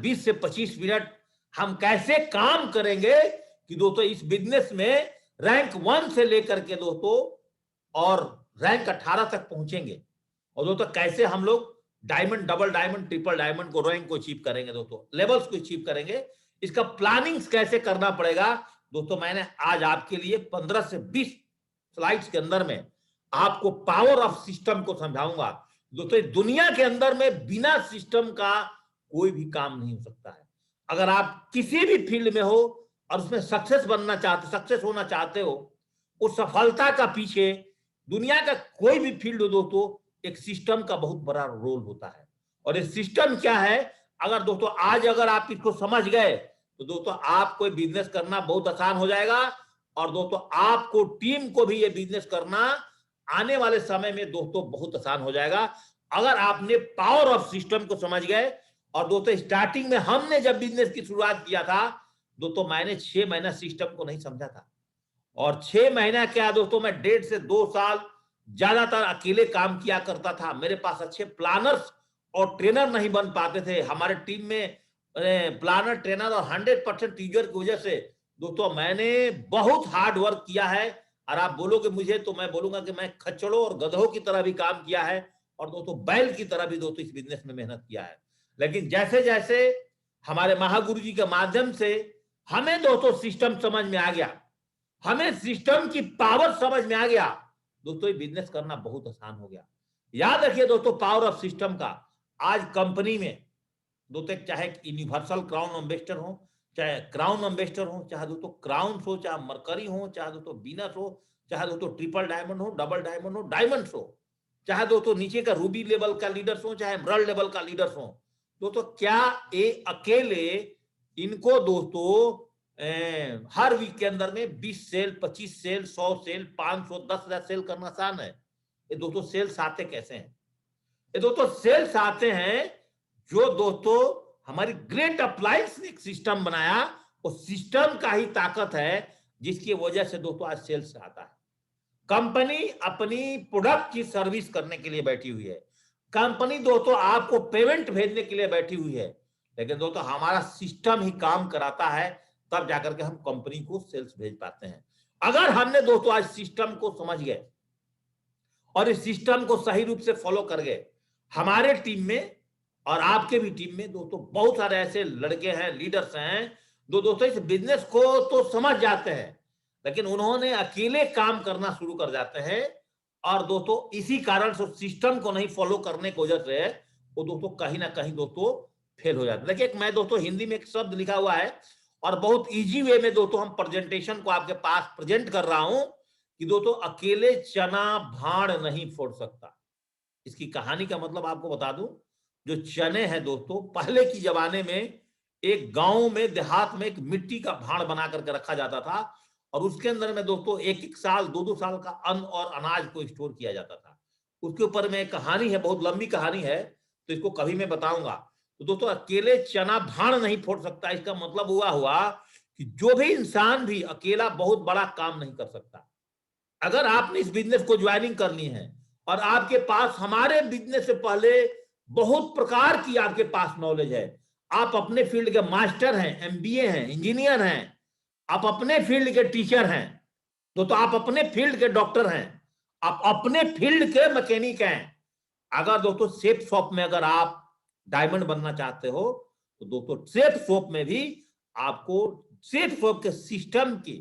20 से 25 मिनट हम कैसे काम करेंगे कि दोस्तों इस बिजनेस में रैंक 1 से लेकर के दोस्तों और रैंक 18 तक पहुंचेंगे। और दोस्तों कैसे हम लोग diamond, double diamond, triple diamond को, रैंक को अचीव करेंगे, दोस्तों लेवल्स को अचीव करेंगे, इसका प्लानिंग्स कैसे करना पड़ेगा। दोस्तों मैंने आज आपके लिए 15 से 20 स्लाइड्स के अंदर में आपको पावर ऑफ सिस्टम को समझाऊंगा। दोस्तों दुनिया के अंदर में बिना सिस्टम का कोई भी काम नहीं हो सकता है। अगर आप किसी भी फील्ड में हो और उसमें सक्सेस बनना चाहते, सक्सेस होना चाहते हो, उस सफलता का पीछे दुनिया का कोई भी फील्ड हो दोस्तों, एक सिस्टम का बहुत बड़ा रोल होता है। और ये सिस्टम क्या है, अगर दोस्तों आज अगर आप इसको समझ गए तो दोस्तों आपको बिजनेस करना बहुत आसान हो जाएगा। और दोस्तों आपको टीम को भी ये बिजनेस करना आने वाले समय में दोस्तों बहुत आसान हो जाएगा, अगर आपने पावर ऑफ सिस्टम को समझ गए। और दोस्तों स्टार्टिंग में हमने जब बिजनेस की शुरुआत किया था दोस्तों, मैंने 6 महीना सिस्टम को नहीं समझा था। और 6 महीना क्या दोस्तों, मैं 1.5 से 2 साल ज्यादातर अकेले काम किया करता था। मेरे पास अच्छे प्लानर्स और ट्रेनर नहीं बन पाते थे। हमारे टीम में प्लानर, ट्रेनर और 100% टीचर की वजह से दोस्तों मैंने बहुत हार्ड वर्क किया है। और आप बोलोगे मुझे तो मैं बोलूंगा कि मैं खच्चड़ों और गधों की तरह भी काम किया है, और दोस्तों बैल की तरह भी दोस्तों इस बिजनेस में मेहनत किया है। लेकिन जैसे जैसे हमारे महागुरु जी के माध्यम से हमें दोस्तों सिस्टम समझ में आ गया, हमें सिस्टम की पावर समझ में आ गया, दोस्तों ये बिजनेस करना बहुत आसान हो गया। याद रखिए दोस्तों पावर ऑफ सिस्टम का। आज कंपनी में दोस्तों चाहे यूनिवर्सल क्राउन एम्बेसडर हो, चाहे क्राउन एम्बेसडर हो, चाहे दोस्तों क्राउन हो, चाहे मरकरी हो, चाहे दोस्तों बीनस हो, चाहे दोस्तों ट्रिपल डायमंड हो, डबल डायमंड हो, डायमंड्स हो, चाहे दोस्तों नीचे का रूबी लेवल का लीडर्स हो, चाहे एमराल्ड लेवल का लीडर्स हो, दोस्तों क्या ये अकेले इनको दोस्तों हर वीक के अंदर में 20 सेल, 25 सेल, 100 सेल, 500, 10,000 सेल करना आसान है? ये दोस्तों सेल्स आते कैसे हैं? ये दोस्तों सेल्स आते हैं जो दोस्तों हमारी ग्रेट अप्लायंस ने एक सिस्टम बनाया, उस सिस्टम का ही ताकत है जिसकी वजह से दोस्तों आज सेल्स आता है। कंपनी अपनी प्रोडक्ट की सर्विस करने के लिए बैठी हुई है, कंपनी दोस्तों आपको पेमेंट भेजने के लिए बैठी हुई है, लेकिन दोस्तों हमारा सिस्टम ही काम कराता है, तब जाकर के हम कंपनी को सेल्स भेज पाते हैं। अगर हमने दोस्तों आज सिस्टम को समझ गए और इस सिस्टम को सही रूप से फॉलो कर गए, हमारे टीम में और आपके भी टीम में दोस्तों बहुत सारे ऐसे लड़के हैं, लीडर्स हैं जो दोस्तों इस बिजनेस को तो समझ जाते हैं, लेकिन उन्होंने अकेले काम करना शुरू कर जाते हैं। और दोस्तों इसी कारण से सिस्टम को नहीं फॉलो करने की वजह से वो दोस्तों कहीं ना कहीं दोस्तों फेल हो जाते हैं। देखिए मैं दोस्तों हिंदी में एक शब्द लिखा हुआ है और बहुत इजी वे में दोस्तों हम प्रेजेंटेशन को आपके पास प्रेजेंट कर रहा हूं कि दोस्तों अकेले चना भाड़ नहीं फोड़ सकता। इसकी कहानी का मतलब आपको बता दूं, जो चने हैं दोस्तों पहले की जमाने में एक गांव में, देहात में एक मिट्टी का भाड़ बना करके रखा जाता था और उसके अंदर में दोस्तों 1-1 साल, 2-2 साल का अन्न और अनाज को स्टोर किया जाता था। उसके ऊपर में एक कहानी है, बहुत लंबी कहानी है, तो इसको कभी मैं बताऊंगा। तो दोस्तों अकेले चना भाड़ नहीं फोड़ सकता, इसका मतलब हुआ कि जो भी इंसान भी अकेला बहुत बड़ा काम नहीं कर सकता। अगर आपने इस बिजनेस को ज्वाइनिंग करनी है और आपके पास हमारे बिजनेस से पहले बहुत प्रकार की आपके पास नॉलेज है, आप अपने फील्ड के मास्टर हैं, एमबीए हैं, इंजीनियर हैं, आप अपने फील्ड के टीचर हैं, तो आप अपने फील्ड के डॉक्टर हैं, आप अपने फील्ड के मैकेनिक हैं। अगर दोस्तों सेफ शॉप में अगर आप डायमंड बनना चाहते हो तो दोस्तों सेफ शॉप में भी आपको सेफ शॉप के सिस्टम की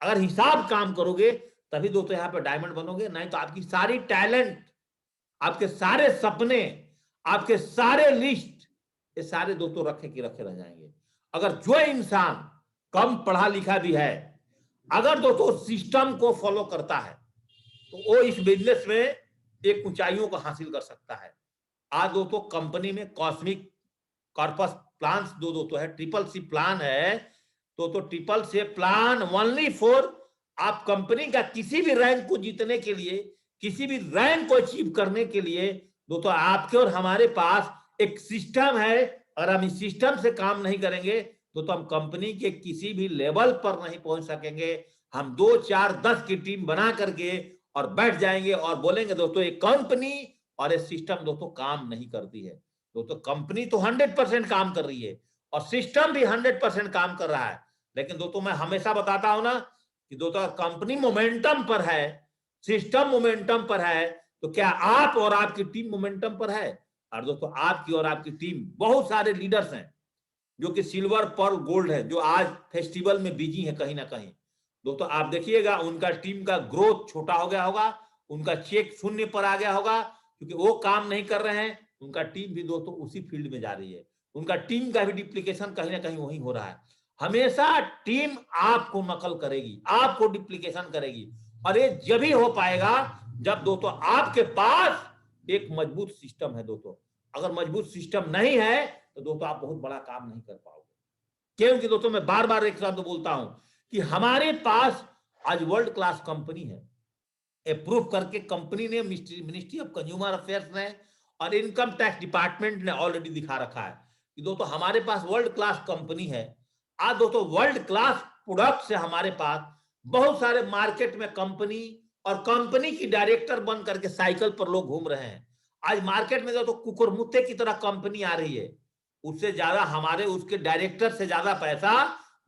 अगर हिसाब काम करोगे तभी दोस्तों यहाँ पे डायमंड बनोगे, नहीं तो आपकी सारी टैलेंट, आपके सारे सपने, आपके सारे लिस्ट, ये सारे दोस्तों रखे की रखे रह जाएंगे। अगर जो इंसान कम पढ़ा लिखा भी है, अगर दोस्तों सिस्टम को फॉलो करता है तो वो इस बिजनेस में एक ऊंचाइयों को हासिल कर सकता है। आज दोस्तों कंपनी में कॉस्मिक कॉर्पस प्लान दो दोस्तों है, ट्रिपल सी प्लान है, तो triple C plan only for आप कंपनी का किसी भी रैंक को जीतने के लिए, किसी भी रैंक को अचीव करने के लिए दोस्तों आपके और हमारे पास एक सिस्टम है। अगर हम इस सिस्टम से काम नहीं करेंगे तो हम कंपनी के किसी भी लेवल पर नहीं पहुंच सकेंगे। हम 2, 4, 10 की टीम बना करके और बैठ जाएंगे और बोलेंगे दोस्तों ये कंपनी और ये सिस्टम दोस्तों काम नहीं करती है। दोस्तों कंपनी तो 100% काम कर रही है और सिस्टम भी 100% काम कर रहा है, लेकिन दोस्तों मैं हमेशा बताता हूं ना कि दोस्तों कंपनी मोमेंटम पर है, सिस्टम मोमेंटम पर है, तो क्या आप और आपकी टीम मोमेंटम पर है? और दोस्तों आपकी और आपकी टीम, बहुत सारे लीडर्स हैं जो कि सिल्वर पर्ल गोल्ड है, जो आज फेस्टिवल में बिजी है कहीं ना कहीं। दोस्तों आप देखिएगा उनका टीम का ग्रोथ छोटा हो गया होगा, उनका चेक शून्य पर आ गया होगा, क्योंकि वो काम नहीं कर रहे हैं। उनका टीम भी दोस्तों उसी फील्ड में जा रही है, उनका टीम का भी डिप्लीकेशन कहीं ना कहीं वही हो रहा है। हमेशा टीम आपको नकल करेगी, आपको डिप्लीकेशन करेगी, और ये जब ही हो पाएगा जब दोस्तों आपके पास एक मजबूत सिस्टम है। दोस्तों अगर मजबूत सिस्टम नहीं है तो दोस्तों आप बहुत बड़ा काम नहीं कर पाओगे। क्योंकि दोस्तों मैं बार बार एक शब्द बोलता हूं कि हमारे पास आज वर्ल्ड क्लास कंपनी है, अप्रूव करके कंपनी ने, मिनिस्ट्री ऑफ कंज्यूमर अफेयर्स ने और इनकम टैक्स डिपार्टमेंट ने ऑलरेडी दिखा रखा है कि दोस्तों हमारे पास वर्ल्ड क्लास कंपनी है। आज दोस्तों वर्ल्ड क्लास प्रोडक्ट है हमारे पास, बहुत सारे मार्केट में कंपनी और कंपनी की डायरेक्टर बन करके साइकिल पर लोग घूम रहे हैं। आज मार्केट में दोस्तों कुकुरमुत्ते की तरह कंपनी आ रही है, उससे ज्यादा हमारे उसके डायरेक्टर से ज्यादा पैसा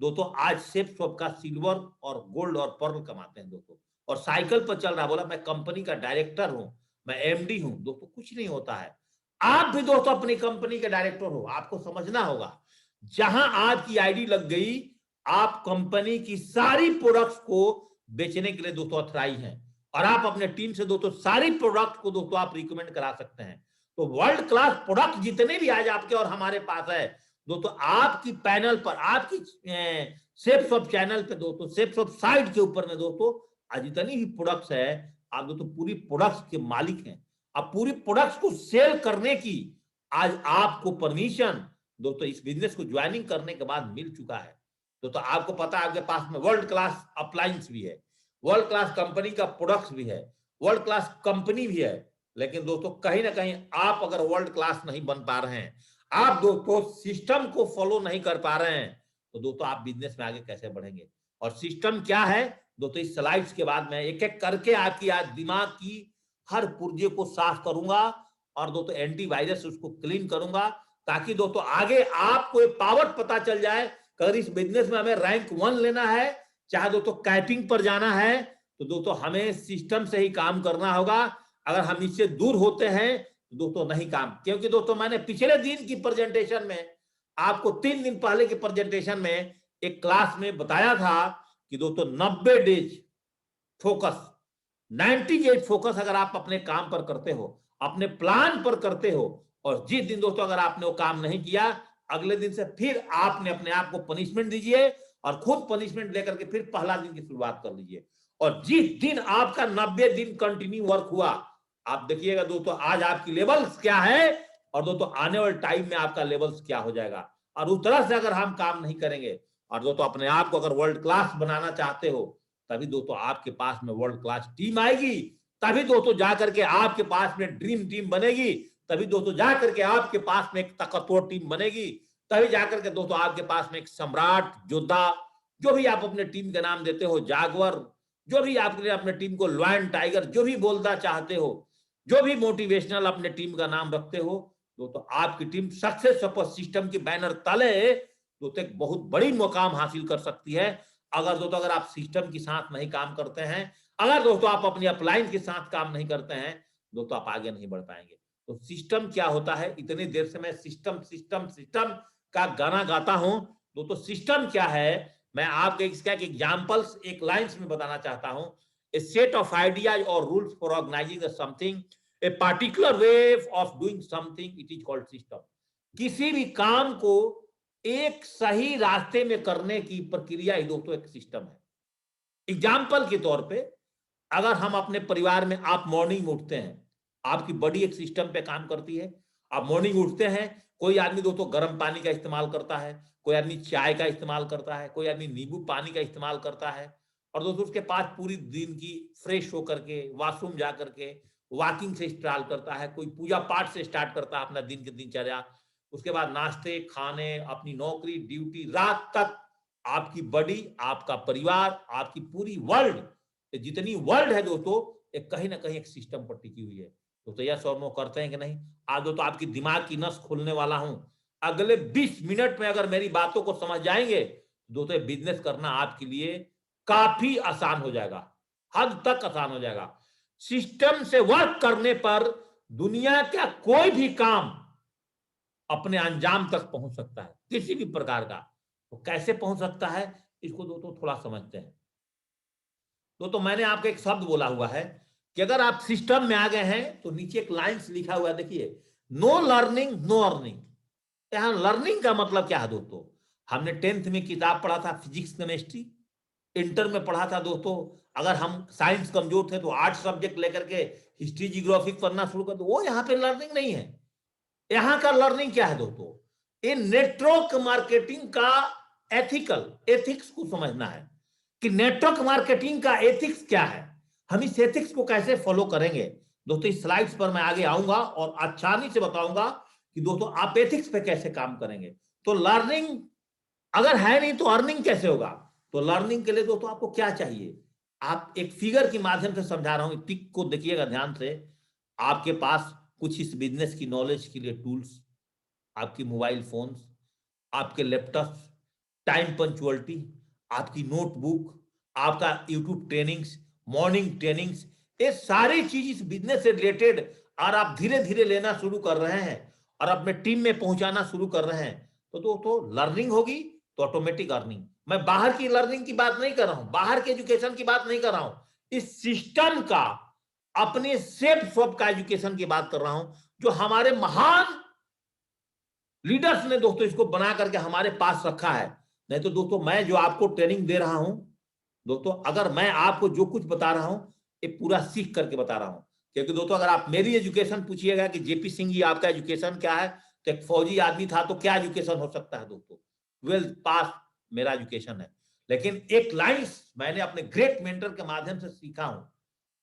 दोस्तों आज सेफ शॉप का सिल्वर और गोल्ड और पर्ल कमाते हैं दोस्तों, और साइकिल पर चल रहा, बोला मैं कंपनी का डायरेक्टर हूं, मैं एमडी हूं। दोस्तों कुछ नहीं होता है। आप भी दोस्तों अपनी कंपनी के डायरेक्टर हो, आपको समझना होगा जहां आपकी आईडी लग गई, आप कंपनी की सारी प्रोडक्ट्स को बेचने के लिए दोस्तों ऑथराइज हैं, और आप अपने टीम से दोस्तों सारी प्रोडक्ट को दोस्तों आप रिकमेंड करा सकते हैं। तो वर्ल्ड क्लास प्रोडक्ट जितने भी आज आपके और हमारे पास है दोस्तों, आपकी पैनल पर, आपकी सेफ शॉप चैनल पे दोस्तों, सेफ शॉप साइट के ऊपर में दोस्तों आज जितनी भी प्रोडक्ट्स है, आप दोस्तों पूरी प्रोडक्ट्स के मालिक हैं। अब पूरी प्रोडक्ट्स को सेल करने की आज आपको परमिशन दोस्तों इस बिजनेस को ज्वाइनिंग करने के बाद मिल चुका है। दोस्तों आपको पता है आपके पास में वर्ल्ड क्लास अप्लायंस भी है, वर्ल्ड क्लास कंपनी का प्रोडक्ट्स भी है, वर्ल्ड क्लास कंपनी भी है, लेकिन दोस्तों कहीं ना कहीं आप अगर वर्ल्ड क्लास नहीं बन पा रहे हैं, आप दोस्तों सिस्टम को फॉलो नहीं कर पा रहे हैं, तो दोस्तों आप बिजनेस में आगे कैसे बढ़ेंगे? और सिस्टम क्या है दोस्तों, इस स्लाइड्स के बाद मैं एक एक करके आपकी आज दिमाग की हर पुर्जे को साफ करूंगा, और दोस्तों एंटीवायरस उसको क्लीन करूंगा, ताकि दोस्तों आगे आपको एक पावर पता चल जाए कि अगर इस बिजनेस में हमें रैंक 1 लेना है, चाहे दोस्तों कैपिंग पर जाना है, तो दोस्तों हमें सिस्टम से ही काम करना होगा। अगर हम इससे दूर होते हैं तो दोस्तों नहीं काम। क्योंकि दोस्तों मैंने पिछले दिन की प्रेजेंटेशन में, आपको 3 दिन पहले की प्रेजेंटेशन में एक क्लास में बताया था कि दोस्तों 90 डेज फोकस, 90 डेज फोकस अगर आप अपने काम पर करते हो, अपने प्लान पर करते हो, और जिस दिन दोस्तों अगर आपने वो काम नहीं किया, अगले दिन से फिर आपने अपने आप को पनिशमेंट दीजिए, और खुद पनिशमेंट लेकर के फिर पहला दिन की शुरुआत कर लीजिए। और जिस दिन आपका 90 दिन कंटिन्यू वर्क हुआ, आप देखिएगा दोस्तों आज आपकी लेवल्स क्या है, और दोस्तों आने वाले टाइम में आपका लेवल्स क्या हो जाएगा। और उस तरह से अगर हम काम नहीं करेंगे, और दोस्तों अपने आप को अगर वर्ल्ड क्लास बनाना चाहते हो, तभी दोस्तों आपके पास में वर्ल्ड क्लास टीम आएगी, तभी दोस्तों जाकर के आपके पास में ड्रीम टीम बनेगी, तभी दोस्तों जाकर के आपके पास में एक ताकतवर टीम बनेगी, तभी जाकर के दोस्तों आपके पास में एक सम्राट, योद्धा, जो भी आप अपने टीम का नाम देते हो, जागवर, जो भी आपने अपने टीम को लॉयन टाइगर, जो भी बोलना चाहते हो, जो भी मोटिवेशनल अपने टीम का नाम रखते हो, दोस्तों आपकी टीम सक्सेस सपोर्ट सिस्टम के बैनर तले दोस्तों एक बहुत बड़ी मुकाम हासिल कर सकती है। अगर दोस्तों अगर आप सिस्टम के साथ नहीं काम करते हैं, अगर दोस्तों आप अपनी अपलाइन के साथ काम नहीं करते हैं, दोस्तों आप आगे नहीं बढ़ पाएंगे। तो सिस्टम क्या होता है, इतनी देर से मैं सिस्टम सिस्टम सिस्टम का गाना गाता हूं। दोस्तों सिस्टम क्या है, मैं आपको इसका एक एग्जांपल्स एक लाइंस में बताना चाहता हूं। ए सेट ऑफ आइडियाज और rules for organizing something, a particular way of doing something, it is called system. किसी भी काम को एक सही रास्ते में करने की प्रक्रिया ही दोस्तों एक सिस्टम है। एग्जाम्पल के तौर पे, अगर हम अपने परिवार में, आप मॉर्निंग में उठते हैं, आपकी बॉडी एक सिस्टम पे काम करती है। आप मॉर्निंग उठते हैं, कोई आदमी दोस्तों गर्म पानी का इस्तेमाल करता है, कोई आदमी चाय का इस्तेमाल करता है, कोई आदमी नींबू पानी का इस्तेमाल करता है, और दोस्तों उसके पास पूरी दिन की फ्रेश होकर के वॉशरूम जा करके वॉकिंग से स्टार्ट करता है, कोई पूजा पाठ से स्टार्ट करता है अपना दिन की दिनचर्या, उसके बाद नाश्ते, खाने, अपनी नौकरी, ड्यूटी, रात तक आपकी बॉडी, आपका परिवार, आपकी पूरी वर्ल्ड, जितनी वर्ल्ड है दोस्तों, एक कहीं ना कहीं एक सिस्टम पर टिकी हुई है। तो यस और नो करते हैं कि नहीं? आज तो आपकी दिमाग की नस खोलने वाला हूं। अगले 20 मिनट में अगर मेरी बातों को समझ जाएंगे दोस्तों, बिजनेस करना आपके लिए काफी आसान हो जाएगा, हद तक आसान हो जाएगा। सिस्टम से वर्क करने पर दुनिया का कोई भी काम अपने अंजाम तक पहुंच सकता है, किसी भी प्रकार का। तो कैसे पहुंच सकता है, इसको दोस्तों थोड़ा समझते हैं। तो मैंने आपको एक शब्द बोला हुआ है कि अगर आप सिस्टम में आ गए हैं तो नीचे एक लाइंस लिखा हुआ है, देखिए, नो लर्निंग नो अर्निंग। यहां लर्निंग का मतलब क्या है दोस्तों? हमने 10th में किताब पढ़ा था फिजिक्स केमिस्ट्री, इंटर में पढ़ा था दोस्तों, अगर हम साइंस कमजोर थे तो आर्ट सब्जेक्ट लेकर के हिस्ट्री जियोग्राफी पढ़ना शुरू कर दो। वो यहाँ पे लर्निंग नहीं है। यहाँ का लर्निंग क्या है दोस्तों? ये नेटवर्क मार्केटिंग का एथिक्स को समझना है कि नेटवर्क मार्केटिंग का एथिक्स क्या है, हम इस एथिक्स को कैसे फॉलो करेंगे। दोस्तों इस स्लाइड्स पर मैं आगे आऊंगा और आसानी से बताऊंगा कि दोस्तों आप एथिक्स पे कैसे काम करेंगे। तो लर्निंग अगर है नहीं तो अर्निंग कैसे होगा? तो लर्निंग के लिए दोस्तों आपको क्या चाहिए, आप एक फिगर के माध्यम से समझा रहा हूं, टिक को देखिएगा ध्यान से। आपके पास कुछ इस बिजनेस की नॉलेज के लिए टूल्स, आपकी मोबाइल फोन्स, आपके लैपटॉप, टाइम पंचुअलिटी, आपकी नोटबुक, आपका यूट्यूब ट्रेनिंग्स, मॉर्निंग ट्रेनिंग्स, ये सारी चीज इस बिजनेस से रिलेटेड और आप धीरे धीरे लेना शुरू कर रहे हैं और अपने टीम में पहुंचाना शुरू कर रहे हैं, तो दोस्तों लर्निंग होगी तो ऑटोमेटिक अर्निंग। मैं बाहर की लर्निंग की बात नहीं कर रहा हूं, बाहर के एजुकेशन की बात नहीं कर रहा हूं, इस सिस्टम का, अपने सेफ स्वप का एजुकेशन की बात कर रहा हूं, जो हमारे महान लीडर्स ने दोस्तों इसको बना करके हमारे पास रखा है। नहीं तो दोस्तों मैं जो आपको ट्रेनिंग दे रहा हूं दोस्तों, अगर मैं आपको जो कुछ बता रहा हूं ये पूरा सीख करके बता रहा हूं। क्योंकि दोस्तों अगर आप मेरी एजुकेशन पूछिएगा कि जेपी सिंह जी आपका एजुकेशन क्या है, तो एक फौजी आदमी था तो क्या एजुकेशन हो सकता है दोस्तों? 12th पास मेरा एजुकेशन है। लेकिन एक लाइन्स मैंने अपने ग्रेट मेंटर के माध्यम से सीखा हूं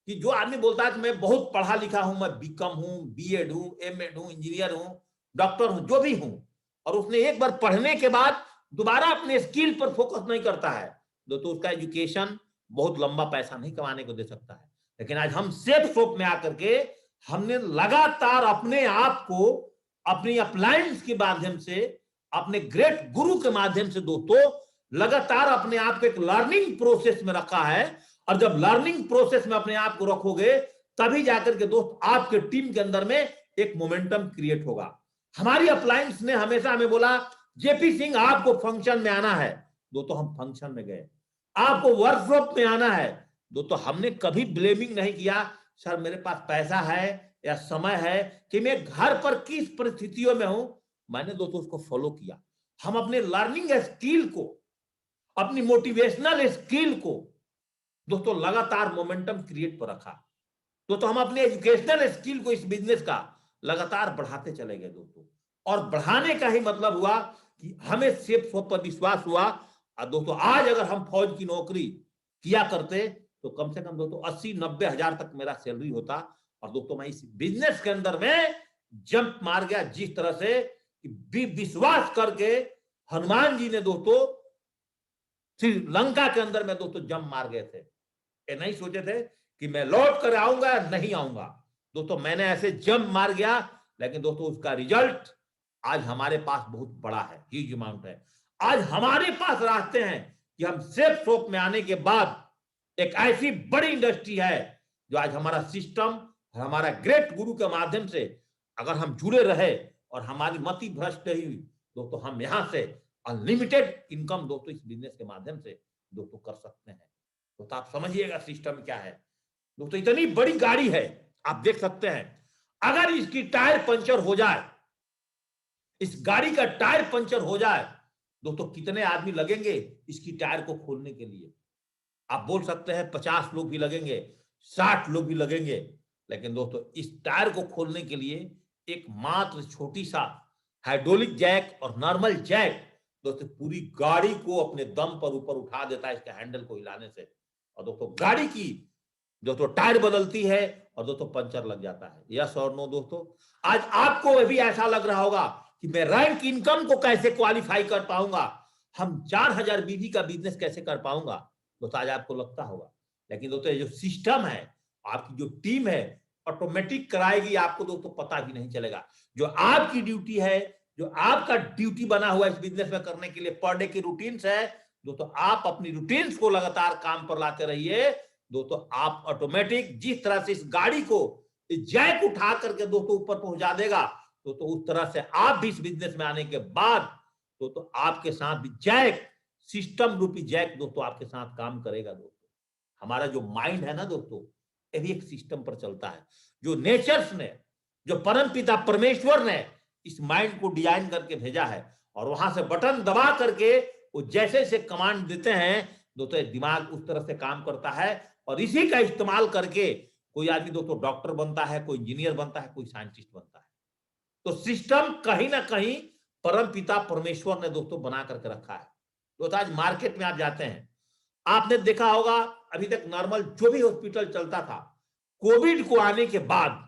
कि जो आदमी बोलता है कि मैं बहुत पढ़ा लिखा हूं, मैं बीकॉम हूं, बीएड हूं, एमएड हूं, इंजीनियर हूं, डॉक्टर हूं, जो भी हूं, और उसने एक बार पढ़ने के बाद दोबारा अपने स्किल पर फोकस नहीं करता है तो उसका एजुकेशन बहुत लंबा पैसा नहीं कमाने को दे सकता है। लेकिन आज हम सेफ शॉप में आकर के हमने लगातार अपने आप को अपनी अपलायंस के माध्यम से, अपने ग्रेट गुरु के माध्यम से दोस्तों लगातार अपने आप को एक लर्निंग प्रोसेस में रखा है। और जब लर्निंग प्रोसेस में अपने आप को रखोगे तभी जाकर के दोस्त आपके टीम के अंदर में एक मोमेंटम क्रिएट होगा। हमारी अपलायंस ने हमेशा हमें बोला जेपी सिंह आपको फंक्शन में आना है, दोस्तों हम फंक्शन में गए। आपको वर्कशॉप में आना है, दोस्तों हमने कभी ब्लेमिंग नहीं किया सर मेरे पास पैसा है या समय है कि मैं घर पर किस परिस्थितियों में हूं, मैंने दोस्तों उसको फॉलो किया। हम अपने लर्निंग स्किल को, अपनी मोटिवेशनल स्किल को दोस्तों लगातार मोमेंटम क्रिएट पर रखा। दोस्तों हम अपने एजुकेशनल स्किल को इस बिजनेस का लगातार बढ़ाते चले गए दोस्तों। और बढ़ाने का ही मतलब हुआ कि हमें सेफ स्वप पर विश्वास हुआ। और दोस्तों आज अगर हम फौज की नौकरी किया करते तो कम से कम दोस्तों 80-90 हजार तक मेरा सैलरी होता। और दोस्तों मैं इस बिजनेस के अंदर में जंप मार गया जिस तरह से कि विश्वास करके हनुमान जी ने दोस्तों श्रीलंका के अंदर में दोस्तों जंप मार गए थे। ये नहीं सोचे थे कि मैं लौट कर आऊंगा या नहीं आऊंगा, दोस्तों मैंने ऐसे जंप मार गया। लेकिन दोस्तों उसका रिजल्ट आज हमारे पास बहुत बड़ा है, ह्यूज अमाउंट है। आज हमारे पास रास्ते हैं कि हम सेफ शॉप में आने के बाद एक ऐसी बड़ी इंडस्ट्री है जो आज हमारा सिस्टम, हमारा ग्रेट गुरु के माध्यम से अगर हम जुड़े रहे और हमारी मति भ्रष्ट नहीं हुई दोस्तों, हम यहां से अनलिमिटेड इनकम दोस्तों इस बिजनेस के माध्यम से दोस्तों कर सकते हैं। तो आप समझिएगा सिस्टम क्या है दोस्तों। इतनी बड़ी गाड़ी है, आप देख सकते हैं, अगर इसकी टायर पंचर हो जाए, इस गाड़ी का टायर पंचर हो जाए दोस्तों, कितने आदमी लगेंगे इसकी टायर को खोलने के लिए? आप बोल सकते हैं 50 लोग भी लगेंगे, 60 लोग भी लगेंगे। लेकिन दोस्तों इस टायर को खोलने के लिए एक मात्र छोटी सा हाइड्रोलिक जैक और नॉर्मल जैक दोस्तों पूरी गाड़ी को अपने दम पर ऊपर उठा देता है इसके हैंडल को हिलाने से। और दोस्तों गाड़ी की दोस्तों टायर बदलती है और दोस्तों पंचर लग जाता है। यस और नो दोस्तों? आज आपको भी ऐसा लग रहा होगा कि मैं रैंक इनकम को कैसे क्वालिफाई कर पाऊंगा, हम 4000 बीबी का बिजनेस कैसे कर पाऊंगा, दोस्तों आज आपको लगता होगा। लेकिन दोस्तों ये जो सिस्टम है, आपकी जो टीम है, ऑटोमेटिक कराएगी, आपको दोस्तों पता भी नहीं चलेगा। जो आपकी ड्यूटी है, जो आपका ड्यूटी बना हुआ इस बिजनेस में करने के लिए, पर डे की रूटीन्स है दोस्तों, आप अपनी रूटीन्स को लगातार काम पर लाते रहिए दोस्तों। आप ऑटोमेटिक जिस तरह से इस गाड़ी को जैक उठा करके दोस्तों ऊपर पहुंचा देगा दोस्तों, उस तरह से आप भी इस बिजनेस में आने के बाद दोस्तों आपके साथ भी जैक, सिस्टम रूपी जैक दोस्तों आपके साथ काम करेगा दोस्तों। हमारा जो माइंड है ना दोस्तों, ये भी एक सिस्टम पर चलता है। जो नेचर्स ने, जो परम पिता परमेश्वर ने इस माइंड को डिजाइन करके भेजा है, और वहां से बटन दबा करके वो जैसे जैसे कमांड देते हैं दोस्तों, दिमाग उस तरह से काम करता है, और इसी का इस्तेमाल करके कोई आदमी दोस्तों डॉक्टर बनता है, कोई इंजीनियर बनता है, कोई साइंटिस्ट बनता है। तो सिस्टम कहीं ना कहीं परम पिता परमेश्वर ने दोस्तों बना करके रखा है दोस्तों। आज मार्केट में आप जाते हैं, आपने देखा होगा अभी तक नॉर्मल जो भी हॉस्पिटल चलता था, कोविड को आने के बाद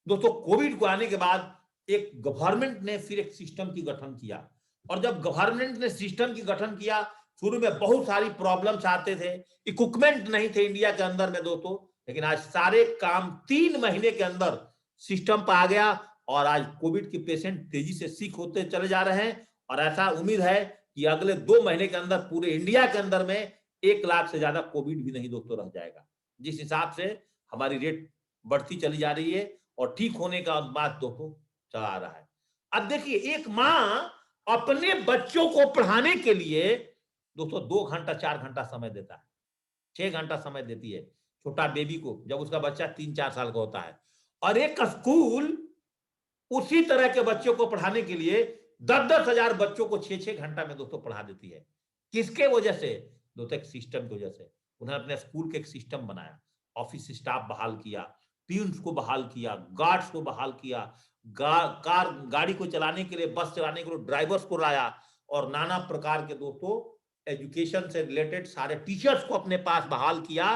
दोस्तों, कोविड को आने के बाद एक गवर्नमेंट ने फिर एक सिस्टम की गठन किया। और जब गवर्नमेंट ने सिस्टम की गठन किया, शुरू में बहुत सारी प्रॉब्लम्स आते थे, इक्विपमेंट नहीं थे इंडिया के अंदर में दोस्तों, लेकिन आज सारे काम 3 महीने के अंदर सिस्टम पर आ गया, और आज कोविड के पेशेंट तेजी से ठीक होते चले जा रहे हैं। और ऐसा उम्मीद है कि अगले 2 महीने के अंदर पूरे इंडिया के अंदर में 1 लाख से ज्यादा कोविड भी नहीं दोस्तों रह जाएगा। जिस हिसाब से हमारी रेट बढ़ती चली जा रही है और ठीक होने का बात दोस्तों चला रहा है। अब देखिए, एक माँ अपने बच्चों को पढ़ाने के लिए दोस्तों 2 घंटा 4 घंटा समय देता है, 6 घंटा समय देती है छोटा बेबी को, जब उसका बच्चा 3-4 साल का होता है। और एक स्कूल उसी तरह के बच्चों को पढ़ाने के लिए 10-10 हजार बच्चों को 6-6 घंटा में दोस्तों पढ़ा देती है। किसके वजह से दोस्तों? एक सिस्टम की वजह से। उन्होंने अपने स्कूल के एक सिस्टम बनाया, ऑफिस स्टाफ बहाल किया, प्यून्स को बहाल किया, गार्ड्स को बहाल किया, गाड़ी को चलाने के लिए, बस चलाने के लिए ड्राइवर्स को लाया, और नाना प्रकार के दोस्तों एजुकेशन से रिलेटेड सारे टीचर्स को अपने पास बहाल किया।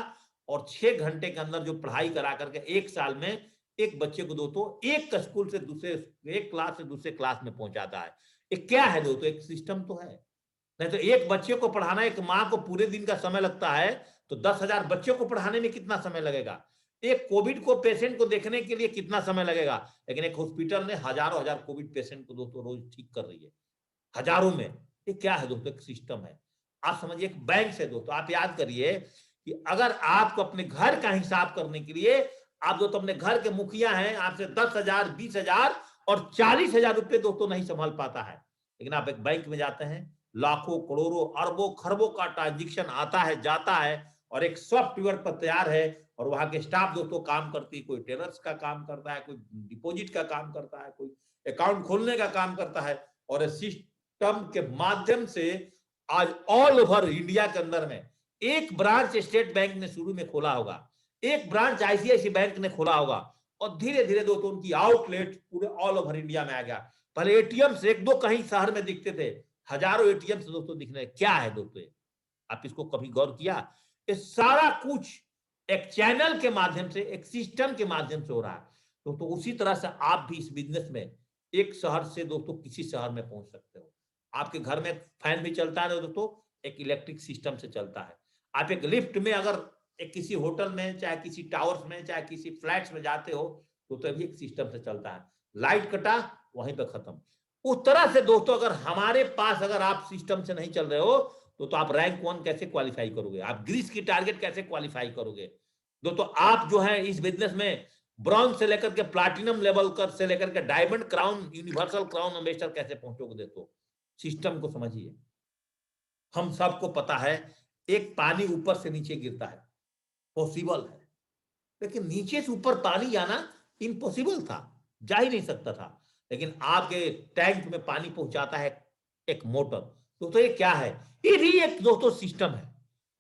और 6 घंटे के अंदर जो पढ़ाई करा करके 1 साल में एक बच्चे को दोस्तों एक स्कूल से दूसरे, एक क्लास से दूसरे क्लास में पहुंचाता है। एक क्या है दोस्तों? एक सिस्टम तो है। नहीं तो एक बच्चे को पढ़ाना, एक माँ को पूरे दिन का समय लगता है, तो 10,000 बच्चों को पढ़ाने में कितना समय लगेगा? एक कोविड को पेशेंट को देखने के लिए कितना समय लगेगा? लेकिन एक हॉस्पिटल ने हजारों हजार कोविड पेशेंट को दोस्तों रोज ठीक कर रही है, हजारों में। ये क्या है दोस्तों? एक सिस्टम है। आप समझिए एक बैंक से दोस्तों, आप याद करिए कि अगर आपको अपने घर का हिसाब करने के लिए, आप दोस्तों अपने घर के मुखिया हैं, आपसे 10,000, 20,000 और 40,000 रुपए दोस्तों नहीं संभाल पाता है। लेकिन आप एक बैंक में जाते हैं, लाखों करोड़ों अरबों खरबों का ट्रांजेक्शन आता है, जाता है, और एक सॉफ्टवेयर पर तैयार है, और वहां के स्टाफ दोस्तों काम करती है। कोई टेलर्स का काम करता है, कोई डिपॉजिट का काम करता है, कोई अकाउंट खोलने का काम करता है। और इस सिस्टम के माध्यम से आज ऑल ओवर इंडिया के अंदर में एक ब्रांच स्टेट बैंक ने शुरू में खोला होगा, एक ब्रांच आईसीआईसी बैंक ने खोला होगा, और धीरे धीरे दोस्तों उनकी आउटलेट पूरे ऑल ओवर इंडिया में आ गया। पहले एटीएम से 1-2 कहीं शहर में दिखते थे, हजारों एटीएम से दोस्तों दिखने। क्या है दोस्तों? आप इसको कभी गौर किया? ये सारा कुछ एक चैनल के माध्यम से, एक सिस्टम के माध्यम से हो रहा है दोस्तों। उसी तरह से आप भी इस बिजनेस में एक शहर से दोस्तों किसी शहर में पहुंच सकते हो। आपके घर में फैन भी चलता है दोस्तों, एक इलेक्ट्रिक सिस्टम से चलता है। आप एक लिफ्ट में, अगर एक किसी होटल में, चाहे किसी टावर्स में, चाहे किसी फ्लैट्स में जाते हो, तो तभी एक सिस्टम से चलता है। लाइट कटा, वहीं पे खत्म। उस तरह से दोस्तों अगर हमारे पास, अगर आप सिस्टम से नहीं चल रहे हो, तो आप रैंक 1 कैसे क्वालिफाई करोगे? आप ग्रीस की टारगेट कैसे क्वालिफाई करोगे दोस्तों? आप जो है इस बिजनेस में ब्रॉन्ज से लेकर के प्लैटिनम लेवल कर से लेकर के diamond crown, universal crown ambassador कैसे पहुंचोगे दोस्तों? सिस्टम को समझिए। हम सबको पता है एक पानी ऊपर से नीचे गिरता है, पॉसिबल है, लेकिन नीचे से ऊपर पानी जाना इम्पॉसिबल था, जा ही नहीं सकता था। लेकिन आपके टैंक में पानी पहुंचाता है एक मोटर। दोस्तों ये क्या है? ये भी एक दोस्तों सिस्टम है।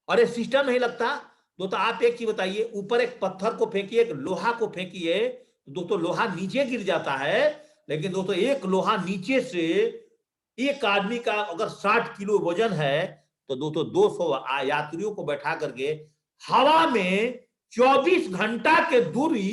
और ये सिस्टम नहीं लगता दोस्तों। आप एक चीज बताइए, ऊपर एक पत्थर को फेंकिए, एक लोहा को फेंकिए, तो दोस्तों लोहा नीचे गिर जाता है। लेकिन दोस्तों एक लोहा नीचे से, एक आदमी का अगर 60 किलो वजन है, तो दोस्तों 200 यात्रियों को बैठा करके हवा में 24 घंटा के दूरी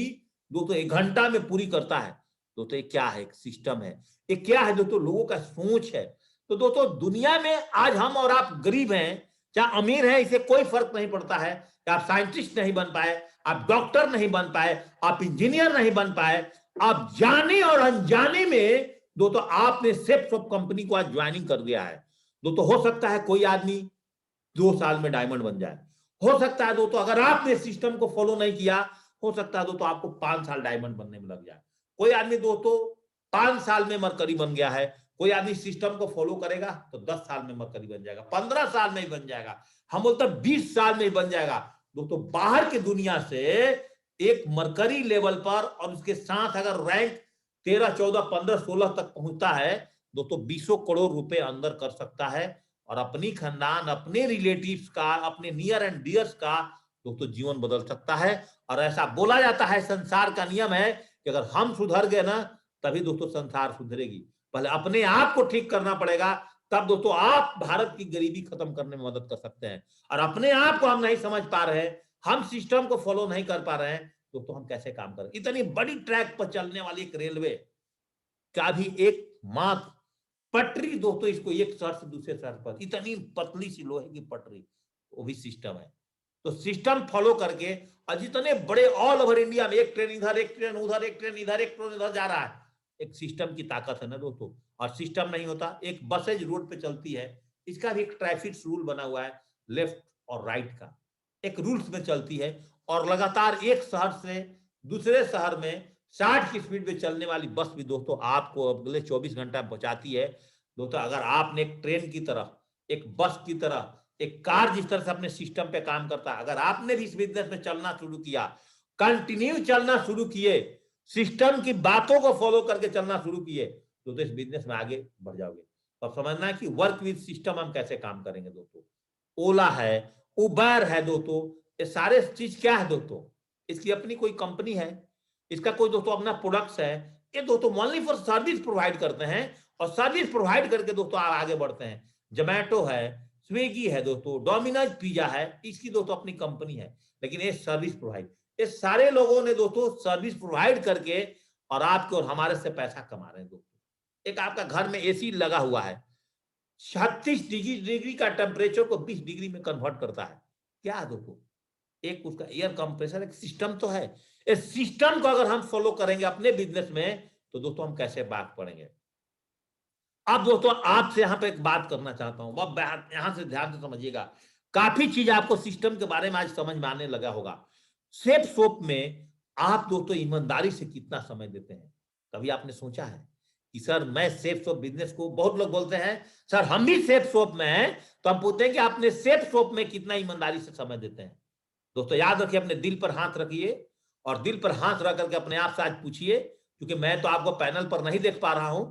दोस्तों 1 घंटा में पूरी करता है। दोस्तों ये क्या है? एक सिस्टम है। ये क्या है दोस्तों? लोगों का सोच है। तो दोस्तों दुनिया में आज हम और आप गरीब हैं, चाहे अमीर है, इसे कोई फर्क नहीं पड़ता है कि आप साइंटिस्ट नहीं बन पाए, आप डॉक्टर नहीं बन पाए, आप इंजीनियर नहीं बन पाए, आप जाने और अनजाने में दोस्तों आपने सेफ्सॉफ्ट कंपनी को आज ज्वाइनिंग कर दिया है। दोस्तों हो सकता है कोई आदमी 2 साल में डायमंड बन जाए, हो सकता है दोस्तों अगर आपने सिस्टम को फॉलो नहीं किया, हो सकता है दोस्तों आपको 5 साल डायमंड बनने में लग जाए। कोई आदमी दोस्तों 5 साल में मरकरी बन गया है, कोई आदमी सिस्टम को फॉलो करेगा तो 10 साल में मरकरी बन जाएगा, 15 साल में ही बन जाएगा, हम बोलते हैं 20 साल में ही बन जाएगा। दोस्तों बाहर की दुनिया से एक मरकरी लेवल पर और उसके साथ अगर रैंक 13, 14, 15, 16 तक पहुंचता है, दोस्तों 20 करोड़ रुपए अंदर कर सकता है और अपनी खानदान, अपने रिलेटिव्स का, अपने नियर एंड डियर्स का दोस्तों जीवन बदल सकता है। और ऐसा बोला जाता है, संसार का नियम है कि अगर हम सुधर गए ना, तभी दोस्तों संसार सुधरेगी। पहले अपने आप को ठीक करना पड़ेगा, तब दोस्तों आप भारत की गरीबी खत्म करने में मदद कर सकते हैं। और अपने आप को हम नहीं समझ पा रहे हैं, हम सिस्टम को फॉलो नहीं कर पा रहे हैं, दोस्तों हम कैसे काम करें? इतनी बड़ी ट्रैक पर चलने वाली एक रेलवे का भी एक मात्र पटरी दोस्तों, इसको एक शहर से दूसरे शहर पर इतनी पतली सी लोहे की पटरी, वो भी सिस्टम है। तो सिस्टम फॉलो करके और जितने बड़े ऑल ओवर इंडिया में एक ट्रेन इधर, एक ट्रेन उधर, एक ट्रेन इधर, एक ट्रेन उधर जा रहा है, एक सिस्टम की ताकत है ना दोस्तों। और सिस्टम नहीं होता, एक बसेज रोड पे चलती है, इसका भी एक ट्रैफिक रूल बना हुआ है, लेफ्ट और राइट का एक रूल्स में चलती है। और लगातार एक शहर से दूसरे शहर में 60 की स्पीड में चलने वाली बस भी दोस्तों आपको अगले 24 घंटा में पहुंचाती है। दोस्तों अगर आपने एक ट्रेन की तरह, एक बस की तरह, एक कार जिस तरह से अपने सिस्टम पे काम करता है, अगर आपने भी इस बिजनेस में चलना शुरू किया, कंटिन्यू चलना शुरू किए, सिस्टम की बातों को फॉलो करके चलना शुरू किए, तो इस बिजनेस में आगे बढ़ जाओगे। अब समझना है कि वर्क विद सिस्टम हम कैसे काम करेंगे दोस्तों। ओला है, उबर है दोस्तों, ये सारे चीज क्या है दोस्तों, इसकी अपनी कोई कंपनी है, इसका कोई दोस्तों अपना प्रोडक्ट्स है, ये दोस्तों ओनली फॉर सर्विस प्रोवाइड करते हैं और सर्विस प्रोवाइड करके दोस्तों आगे बढ़ते हैं। जोमेटो है, स्विगी है दोस्तों, डोमिनोज पिज्जा है, इसकी दोस्तों अपनी कंपनी है, लेकिन ये सर्विस प्रोवाइड, ये सारे लोगों ने दोस्तों सर्विस प्रोवाइड करके और आपके और हमारे से पैसा कमा रहे हैं दोस्तों। एक आपका घर में एसी लगा हुआ है, 36 डिग्री का टेम्परेचर को 20 डिग्री में कन्वर्ट करता है, क्या है दोस्तों, एक उसका एयर कंप्रेसर, एक सिस्टम तो है। इस सिस्टम को अगर हम फॉलो करेंगे अपने बिजनेस में, तो दोस्तों हम कैसे बात पढ़ेंगे। अब दोस्तों आपसे यहां पे एक बात करना चाहता हूं, अब यहां से ध्यान से समझिएगा, काफी चीज आपको सिस्टम के बारे में आज समझ में आने लगा होगा। सेफ सोप में आप दोस्तों ईमानदारी से कितना समय देते हैं? कभी आपने सोचा है कि सर मैं सेफ सोप बिजनेस को, बहुत लोग बोलते हैं सर हम भी सेफ सोप में हैं, तो हम पूछते हैं कि आपने सेफ सोप में कितना ईमानदारी से समय देते हैं? दोस्तों याद रखिए, अपने दिल पर हाथ रखिए और दिल पर हाथ रख करके अपने आप से आज पूछिए, क्योंकि मैं तो आपको पैनल पर नहीं देख पा रहा हूं,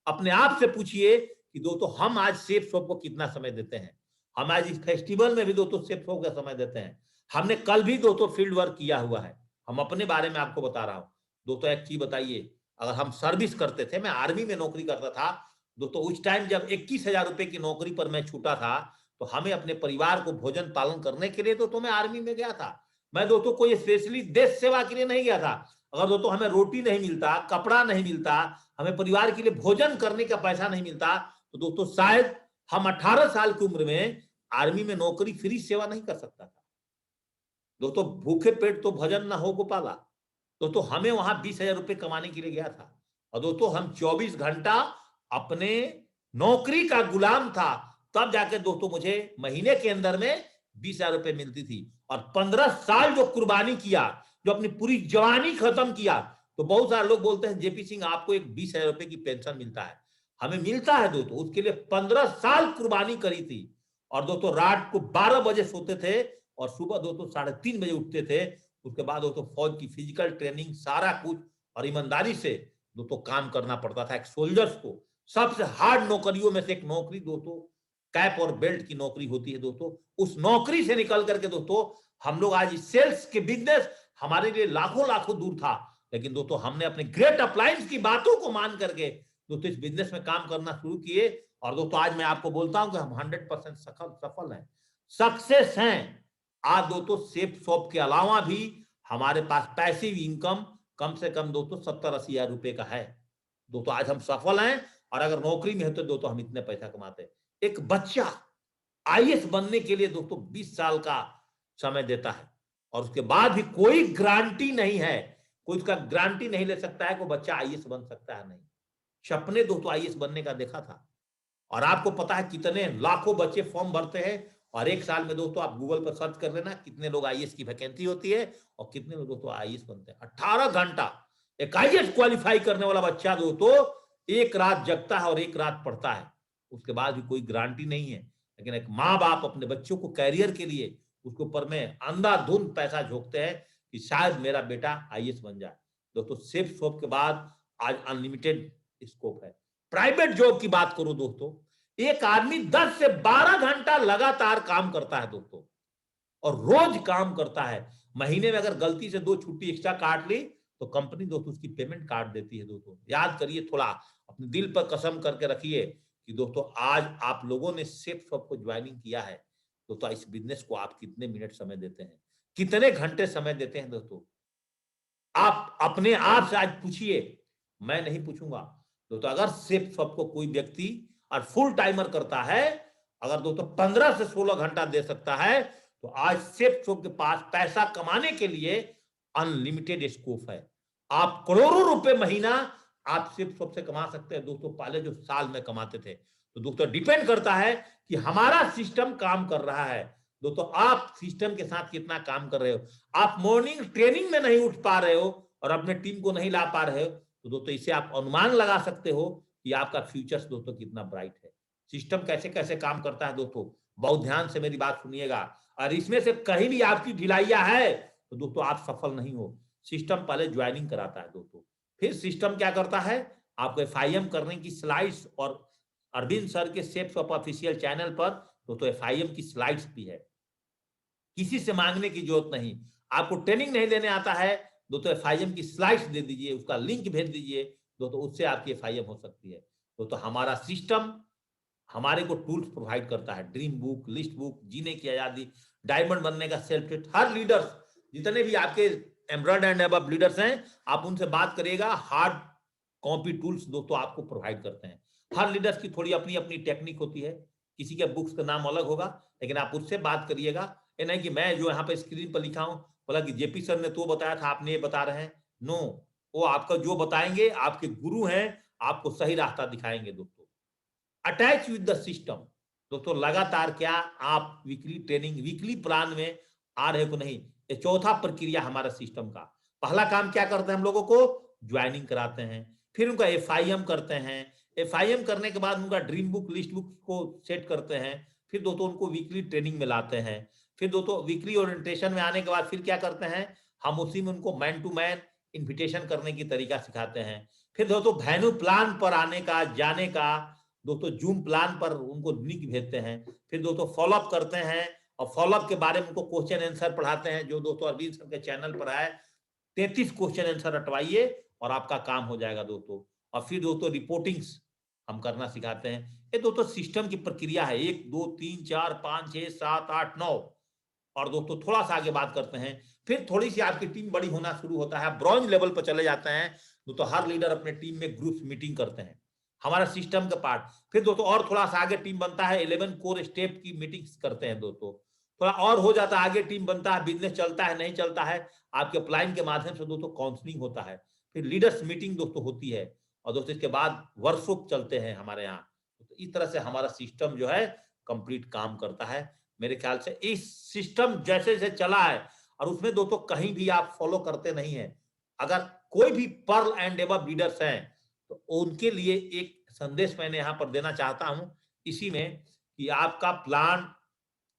अपने आप से पूछिए कि दोस्तों हम आज सेफ शॉप को कितना समय देते हैं? हम आज इस फेस्टिवल में भी दोस्तों सेफ शॉप का समय देते हैं? हमने कल भी दोस्तों फील्ड वर्क किया हुआ है, हम अपने बारे में आपको बता रहा हूं। दोस्तों एक चीज बताइए, अगर हम सर्विस करते थे, मैं आर्मी में नौकरी करता था दोस्तों, उस टाइम जब 21,000 रुपए की नौकरी पर मैं छूटा था, तो हमें अपने परिवार को भोजन पालन करने के लिए तो मैं आर्मी में गया था। मैं दोस्तों कोई स्पेशली देश सेवा के लिए नहीं गया था। अगर दोस्तों हमें रोटी नहीं मिलता, कपड़ा नहीं मिलता, हमें परिवार के लिए भोजन करने का पैसा नहीं मिलता, तो दोस्तों शायद हम 18 साल की उम्र में आर्मी में नौकरी फ्री सेवा नहीं कर सकता था। दोस्तों भूखे पेट तो भजन ना हो गोपाला। दोस्तों हमें वहां 20,000 रुपए कमाने के लिए गया था और दोस्तों हम 24 घंटा अपने नौकरी का गुलाम था, तब जाके दोस्तों मुझे महीने के अंदर में 20,000 रुपए मिलती थी। और 15 साल जो कुर्बानी किया, जो अपनी पूरी जवानी खत्म किया, तो बहुत सारे लोग बोलते हैं जेपी सिंह आपको एक 20,000 रुपए की पेंशन मिलता है। हमें मिलता है दोस्तों, उसके लिए 15 साल कुर्बानी करी थी। और दोस्तों रात को 12 बजे सोते थे और सुबह दोस्तों 3:30 बजे उठते थे। उसके बाद दोस्तों फौज की फिजिकल ट्रेनिंग सारा कुछ और ईमानदारी से दोस्तों काम करना पड़ता था। एक सोल्जर्स को सबसे हार्ड नौकरियों में से एक नौकरी दोस्तों कैप और बेल्ट की नौकरी होती है दोस्तों। उस नौकरी से निकल करके दोस्तों हम लोग आज सेल्स के बिजनेस हमारे लिए लाखों लाखों दूर था, लेकिन दोस्तों हमने अपने ग्रेट अप्लायंस की बातों को मान करके दोस्तों इस बिजनेस में काम करना शुरू किए। और दोस्तों आज मैं आपको बोलता हूं कि हम 100% सफल हैं, सक्सेस हैं। आज दोस्तों सेफ शॉप के अलावा भी हमारे पास पैसिव इनकम कम से कम दोस्तों 70-80 हजार रुपए का है। दोस्तों आज हम सफल हैं और अगर नौकरी में है तो दोस्तों हम इतने पैसा कमाते हैं। एक बच्चा आईएएस बनने के लिए दोस्तों 20 साल का समय देता है, और उसके बाद भी कोई गारंटी नहीं है, कोई उसका गारंटी नहीं ले सकता है कि बच्चा आईएएस बन सकता है। नहीं, सपने दोस्तों आईएएस बनने का देखा था, और आपको पता है कितने लाखों बच्चे फॉर्म भरते हैं, और एक साल में दोस्तों आप गूगल पर सर्च कर लेना कितने लोग आईएएस की वैकेंसी होती है और कितने लोग दोस्तों आईएएस बनते हैं। 18 घंटा एक आईएएस क्वालिफाई करने वाला बच्चा दोस्तों एक रात जगता है और एक रात पढ़ता है, उसके बाद भी कोई गारंटी नहीं है। लेकिन एक माँ बाप अपने बच्चों को कैरियर के लिए उसके ऊपर में अंधाधुंध पैसा झोंकते हैं कि शायद मेरा बेटा आईएएस बन जाए। दोस्तों सेफ शॉप के बाद आज अनलिमिटेड स्कोप है। प्राइवेट जॉब की बात करो दोस्तों, एक आदमी 10 से 12 घंटा लगातार काम करता है दोस्तों, और रोज काम करता है। महीने में अगर गलती से 2 छुट्टी एक्स्ट्रा काट ली तो कंपनी दोस्तों उसकी पेमेंट काट देती है। दोस्तों याद करिए, थोड़ा अपने दिल पर कसम करके रखिए कि दोस्तों आज आप लोगों ने सेफ शॉप को ज्वाइनिंग किया है, दोस्तों इस बिजनेस को आप कितने मिनट समय देते हैं, कितने घंटे समय देते हैं। दोस्तों आप अपने आप से आज पूछिए, मैं नहीं पूछूंगा। दोस्तों अगर सेफ शॉप को कोई व्यक्ति और फुल टाइमर करता है, अगर दोस्तों 15 से 16 घंटा दे सकता है, तो आज सेफ शॉप के पास पैसा कमाने के लिए अनलिमिटेड स्कोप है। आप करोड़ों रुपए महीना आप सेफ शॉप से कमा सकते हैं दोस्तों, पहले जो साल में कमाते थे। तो दोस्तों डिपेंड करता है कि हमारा सिस्टम काम कर रहा है। दोस्तों आप सिस्टम के साथ कितना काम कर रहे हो। आप मॉर्निंग ट्रेनिंग में नहीं उठ पा रहे हो और अपने टीम को नहीं ला पा रहे हो, तो दोस्तों इसे आप अनुमान लगा सकते हो कि आपका फ्यूचर्स दोस्तों कितना ब्राइट है। सिस्टम कैसे कैसे काम करता है दोस्तों, बहुत ध्यान से मेरी बात सुनिएगा, और इसमें से कहीं भी आपकी ढिलाइयां है तो दोस्तों आप सफल नहीं हो। सिस्टम पहले ज्वाइनिंग कराता है दोस्तों, फिर सिस्टम क्या करता है, आपको एफआईएम करने की स्लाइड्स, और अरविंद सर के सेफ शॉप ऑफिशियल चैनल पर दोस्तों एफआईएम की स्लाइड्स भी है। किसी से मांगने की जरूरत नहीं, आपको ट्रेनिंग नहीं देने आता है दोस्तों, एफआईएम की स्लाइड्स दे दीजिए, उसका लिंक भेज दीजिए दोस्तों, उससे आपकी एफआईएम हो सकती है। दोस्तों हमारा सिस्टम हमारे को टूल्स प्रोवाइड करता है, ड्रीम बुक, लिस्ट बुक, जीने की आजादी, डायमंड बनने का सेल्फ ट्रेट। हर लीडर्स, जितने भी आपके एमराल्ड एंड अबव लीडर्स हैं, आप उनसे बात करिएगा, हार्ड कॉपी टूल्स दोस्तों आपको प्रोवाइड करते हैं। हर लीडर्स की थोड़ी अपनी अपनी टेक्निक होती है, किसी के बुक्स का नाम अलग होगा, लेकिन आप उससे बात करिएगा। ये नहीं कि मैं जो यहाँ पे स्क्रीन पर लिखा हूँ बोला कि जेपी सर ने तो बताया था, आपने ये बता रहे हैं। नो, वो आपका जो बताएंगे आपके गुरु हैं, आपको सही रास्ता दिखाएंगे दोस्तों। अटैच विद द सिस्टम दोस्तों, लगातार क्या आप वीकली ट्रेनिंग, वीकली प्लान में आ रहे हो नहीं, ये चौथा प्रक्रिया हमारा सिस्टम का। पहला काम क्या करते हैं, हम लोगों को ज्वाइनिंग कराते हैं, फिर उनका एफआईएम करते हैं, एफआईएम करने के बाद उनका ड्रीम बुक, लिस्ट बुक को सेट करते हैं, फिर दोस्तों उनको वीकली ट्रेनिंग में लाते हैं, फिर दोस्तों वीकली ओरिएंटेशन में आने के बाद फिर क्या करते हैं, हम उसी में उनको मैन टू मैन इन्विटेशन करने की तरीका सिखाते हैं। फिर दोस्तों वेन्यू प्लान पर आने का, जाने का, दोस्तों जूम प्लान पर उनको लिंक भेजते हैं। फिर दोस्तों फॉलोअप करते हैं, और फॉलोअप के बारे में उनको क्वेश्चन आंसर पढ़ाते हैं, जो दोस्तों अरविंद सर के चैनल पर आए। 33 क्वेश्चन आंसर रटवाइए और आपका काम हो जाएगा दोस्तों। और फिर दोस्तों रिपोर्टिंग्स हम करना सिखाते हैं। ये दोस्तों सिस्टम की प्रक्रिया है, 1 2 3 4 5 6 7 8 9। और दोस्तों थोड़ा सा आगे बात करते हैं, फिर थोड़ी सी आपकी टीम बड़ी होना शुरू होता है, ब्रॉन्ज लेवल पर चले जाते हैं दोस्तों। हर लीडर अपने टीम में ग्रुप मीटिंग करते हैं, हमारा सिस्टम का पार्ट। फिर दोस्तों और थोड़ा सा आगे टीम बनता है, 11 कोर स्टेप की मीटिंग्स करते हैं दोस्तों। थोड़ा और हो जाता है आगे, टीम बनता है, बिजनेस चलता है नहीं चलता है, आपके अपलाइन के माध्यम से दोस्तों काउंसलिंग होता है, फिर लीडर्स मीटिंग दोस्तों होती है, और दोस्तों इसके बाद वर्कशॉप चलते हैं हमारे यहाँ। तो इस तरह से हमारा सिस्टम जो है कंप्लीट काम करता है। मेरे ख्याल से इस सिस्टम जैसे जैसे चला है, और उसमें दोस्तों कहीं भी आप फॉलो करते नहीं है, अगर कोई भी पर्ल एंड एबव लीडर्स हैं तो उनके लिए एक संदेश मैंने यहां पर देना चाहता हूं इसी में, कि आपका प्लान